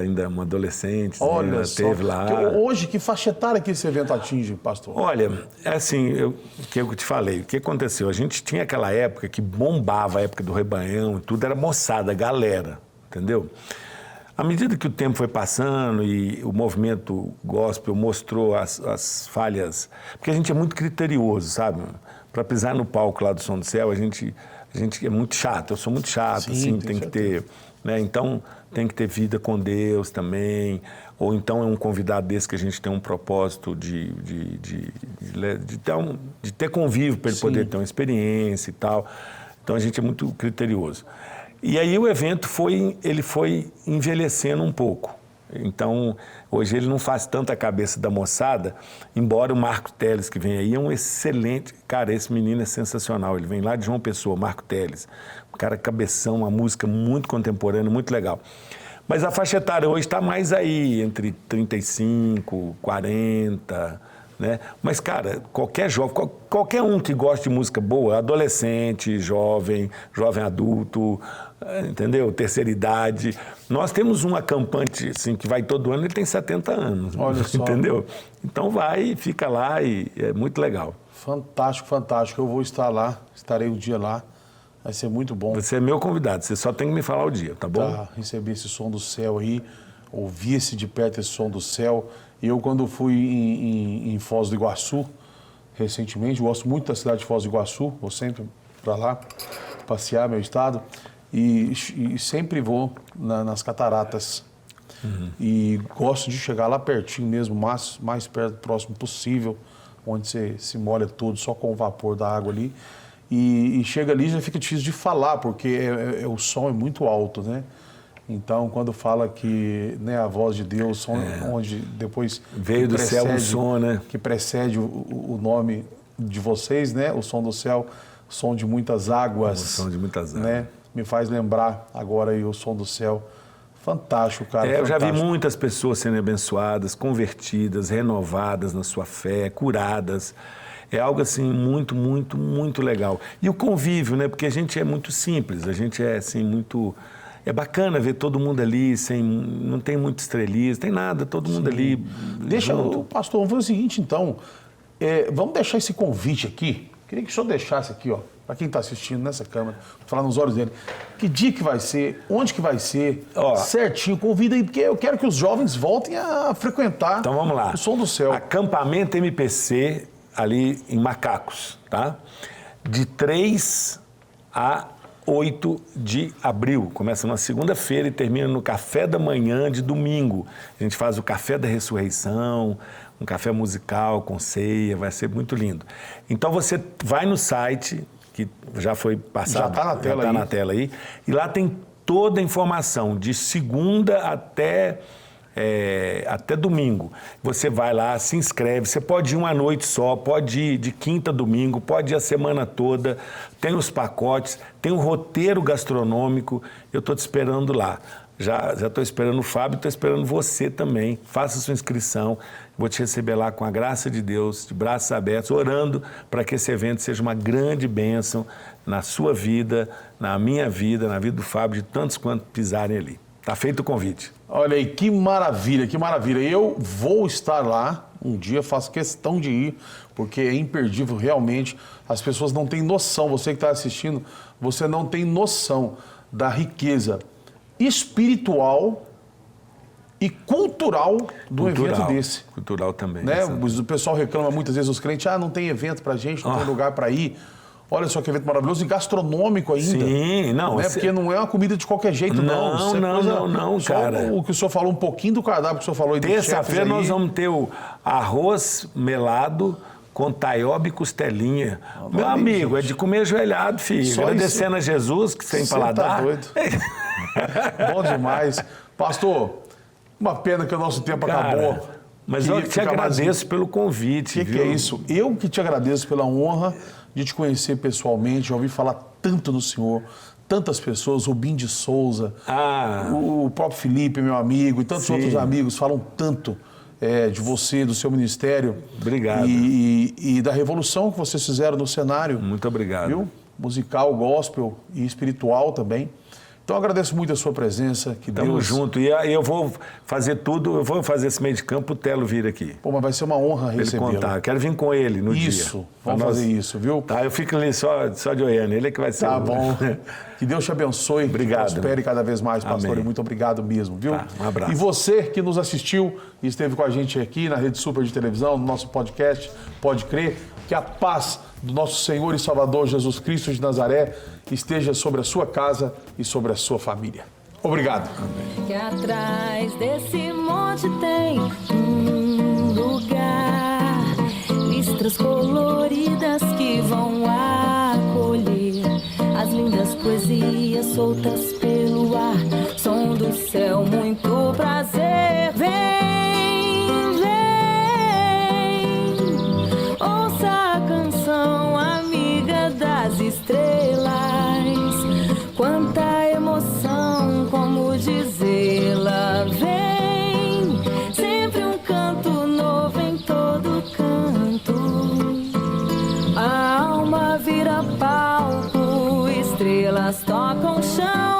ainda uma adolescente, Olha ela só. esteve lá. Hoje, que faixa etária que esse evento atinge, pastor? Olha, é assim, que eu te falei, o que aconteceu? A gente tinha aquela época que bombava, a época do Rebanhão e tudo, era moçada, galera, entendeu? À medida que o tempo foi passando e o movimento gospel mostrou as falhas, porque a gente é muito criterioso, sabe? Para pisar no palco lá do Som do Céu, a gente é muito chato, eu sou muito chato, Sim, assim, tenho tem que certeza. ter, né? Então tem que ter vida com Deus também, ou então é um convidado desse que a gente tem um propósito de ter convívio para ele Sim. poder ter uma experiência e tal. Então a gente é muito criterioso. E aí o evento foi envelhecendo um pouco. Então, hoje ele não faz tanta cabeça da moçada, embora o Marco Teles, que vem aí, é um excelente... Cara, esse menino é sensacional. Ele vem lá de João Pessoa, Marco Teles. Um cara cabeção, uma música muito contemporânea, muito legal. Mas a faixa etária hoje está mais aí, entre 35, 40... Né? Mas, cara, qualquer jovem, qualquer um que gosta de música boa, adolescente, jovem adulto, entendeu? Terceira idade. Nós temos um acampante assim, que vai todo ano, ele tem 70 anos. Olha só. Entendeu? Então vai, fica lá e é muito legal. Fantástico, fantástico. Eu vou estar lá, estarei um dia lá. Vai ser muito bom. Você é meu convidado, você só tem que me falar o dia, tá bom? Tá, receber esse som do céu aí, ouvir de perto esse som do céu. E eu, quando fui em Foz do Iguaçu, recentemente, gosto muito da cidade de Foz do Iguaçu, vou sempre para lá passear meu estado, e sempre vou nas cataratas. Uhum. E gosto de chegar lá pertinho mesmo, mais perto, próximo possível, onde você se molha todo só com o vapor da água ali. E chega ali já fica difícil de falar, porque o som é muito alto, né? Então, quando fala que, né, a voz de Deus, onde depois... Veio do céu um som, né? Que precede o nome de vocês, né? O som do céu, som de muitas águas. O som de muitas águas. Né? Me faz lembrar agora aí o som do céu. Fantástico, cara. Eu já vi fantástico. muitas pessoas sendo abençoadas, convertidas, renovadas na sua fé, curadas. É algo assim muito, muito, muito legal. E o convívio, né? Porque a gente é muito simples, a gente é assim muito... É bacana ver todo mundo ali, não tem muito estrelismo, tem nada, todo mundo ali. Deixa, pastor, vamos fazer o seguinte, então. Vamos deixar esse convite aqui. Queria que o senhor deixasse aqui, ó, para quem está assistindo nessa câmera, falar nos olhos dele. Que dia que vai ser, onde que vai ser, certinho, convida aí, porque eu quero que os jovens voltem a frequentar então vamos lá. o Som do Céu. Acampamento MPC, ali em Macacos, tá? De 3 a 8 de abril. Começa na segunda-feira e termina no café da manhã de domingo. A gente faz o café da ressurreição, um café musical com ceia, vai ser muito lindo. Então você vai no site, que já foi passado, Já está na tela aí. E lá tem toda a informação, de segunda até domingo. Você vai lá, se inscreve, você pode ir uma noite só, pode ir de quinta a domingo, pode ir a semana toda, tem os pacotes, tem o roteiro gastronômico, eu estou te esperando lá. Já estou esperando o Fábio, estou esperando você também. Faça sua inscrição, vou te receber lá com a graça de Deus, de braços abertos, orando para que esse evento seja uma grande bênção na sua vida, na minha vida, na vida do Fábio, de tantos quantos pisarem ali. Está feito o convite. Olha aí, que maravilha, que maravilha. Eu vou estar lá um dia, faço questão de ir, porque é imperdível realmente. As pessoas não têm noção, você que está assistindo, você não tem noção da riqueza espiritual e cultural do evento desse. Cultural também. Né? O pessoal reclama muitas vezes, os crentes, não tem evento pra gente, não tem lugar pra ir. Olha só que evento maravilhoso e gastronômico ainda. Sim, não. Né? Porque não é uma comida de qualquer jeito, não. Não, cara. O que o senhor falou, um pouquinho do cardápio que o senhor falou aí. Terça-feira nós vamos ter o arroz melado com taioba e costelinha. Meu amigo, é de comer ajoelhado, filho. Agradecendo a Jesus, que sem paladar. Tá doido. Bom demais. Pastor, uma pena que o nosso tempo acabou. Mas eu te agradeço pelo convite. Que é isso? Eu que te agradeço pela honra de te conhecer pessoalmente, já ouvi falar tanto do senhor, tantas pessoas, Rubim de Souza, o próprio Felipe, meu amigo, e tantos outros amigos falam tanto de você, do seu ministério. Obrigado. E da revolução que vocês fizeram no cenário. Muito obrigado. Viu? Musical, gospel e espiritual também. Então, eu agradeço muito a sua presença. Que Tamo Deus... junto. E eu vou fazer tudo, eu vou fazer esse meio de campo, o Telo vir aqui. Pô, mas vai ser uma honra recebê-lo. Contar. Eu quero vir com ele no dia. Isso, vamos fazer isso, viu? Tá, eu fico ali só de olhando, ele é que vai ser. Tá bom. Que Deus te abençoe. Obrigado. Que prospere cada vez mais, pastor. Amém. E muito obrigado mesmo, viu? Tá, um abraço. E você que nos assistiu e esteve com a gente aqui na Rede Super de Televisão, no nosso podcast, Pode Crer, que a paz do nosso Senhor e Salvador Jesus Cristo de Nazaré esteja sobre a sua casa e sobre a sua família. Obrigado. Amém. Que atrás desse monte tem um lugar, listras coloridas que vão acolher as lindas poesias soltas pelo ar, som do céu, muito prazer. Vem, ouça a canção amiga das estrelas, quanta emoção, como dizê-la. Vem, sempre um canto novo em todo canto. A alma vira palco, estrelas tocam o chão.